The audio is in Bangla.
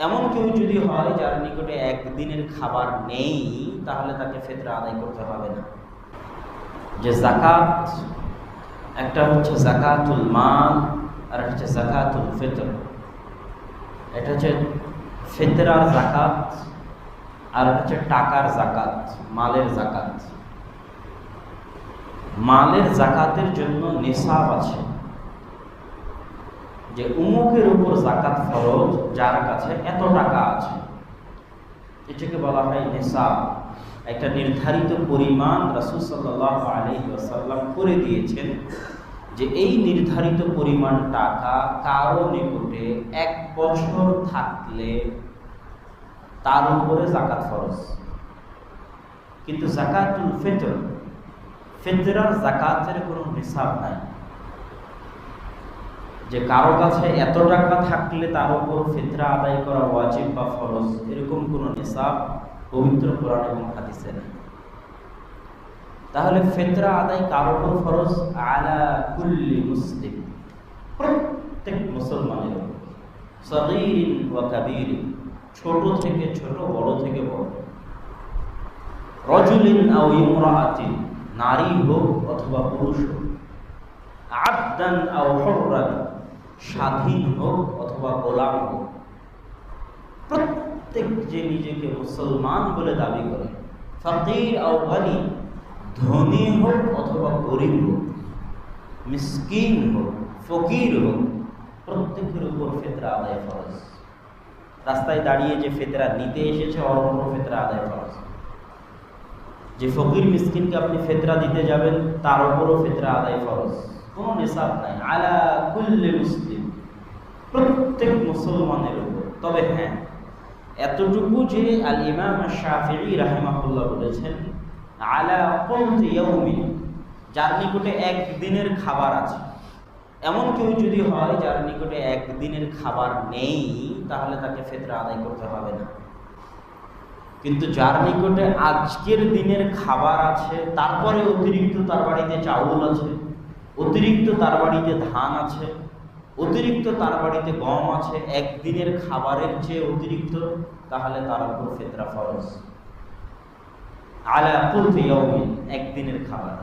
এমন কেউ যদি হয় যার নিকটে একদিনের খাবার নেই, তাহলে তাকে ফিতরা আদায় করতে হবে না। যে যাকাত, একটা হচ্ছে যাকাতুল মাল আর একটা হচ্ছে যাকাতুল ফিতর। এটা হচ্ছে ফিতরার যাকাত আর হচ্ছে টাকার যাকাত, মালের যাকাত। মালের যাকাতের জন্য নিসাব আছে, যে উমুকের উপর যাকাত ফরজ, যার কাছে এত টাকা আছে, এটাকে বলা হয় নিসাব। একটা নির্ধারিত পরিমাণ রাসূল সাল্লাল্লাহু আলাইহি ওয়াসাল্লাম করে দিয়েছেন, যে এই নির্ধারিত পরিমাণ টাকা কারো নিকটে 1 বছর থাকলে তার উপরে যাকাত ফরজ। কিন্তু যাকাতুল ফিতর, ফিতরার যাকাতের কোনো নিসাব নাই, যে কারো কাছে এত টাকা থাকলে তার উপর ফিতরা আদায় করা ওয়াজিব বা ফরজ, এরকম কোনো নিসাব পবিত্র কোরআন এবং হাদিসে নেই। তাহলে ফিতরা আদায় কার উপর ফরজ? আলা কুল্লি মুসলিম, প্রত্যেক মুসলমানের উপর, সগীরিন ওয়া কাবীরিন, ছোট থেকে ছোট, বড় থেকে বড়, রাজুলিন আও ইমরাআতিন, নারী হোক অথবা পুরুষ হোক, আবদান আও হুররান, স্বাধীন হোক অথবা গোলাম হোক, প্রত্যেক যে নিজেকে মুসলমান বলে দাবি করে, ফকির আও গনি, ধনী হোক অথবা গরিব হোক, মিসকিন হোক, ফকির হোক, প্রত্যেকের উপর ফিতরা আদায় ফরজ। রাস্তায় দাঁড়িয়ে যে ফিতরা নিতে এসেছে, ওর উপর ফিতরা আদায় ফরজ। যে ফকির মিসকিনকে আপনি ফিতরা দিতে যাবেন, তার উপরও ফিতরা আদায় ফরজ, কোনো নিসাব নাই। আলা কুল্লি মুসলিম, প্রত্যেক মুসলমানের উপর। তবে হ্যাঁ, এতটুকু যে আল ইমাম শাফিঈ রাহিমাহুল্লাহ বলেছেন, আলা কুল্লি ইয়াউমিন, যার নিকটে একদিনের খাবার আছে। এমন কেউ যদি হয় যার নিকটে একদিনের খাবার নেই, তাহলে তাকে ফিতরা আদায় করতে হবে না। কিন্তু যার নিকটে আজকের দিনের খাবার আছে, তারপরে অতিরিক্ত তার বাড়িতে চাউল আছে, অতিরিক্ত তার বাড়িতে ধান আছে, অতিরিক্ত তার বাড়িতে গম আছে, একদিনের খাবারের চেয়ে অতিরিক্ত, তাহলে তার উপর ফিতরা ফরজ। আলা কুল্লি ইয়াউমিন, একদিনের খাবার।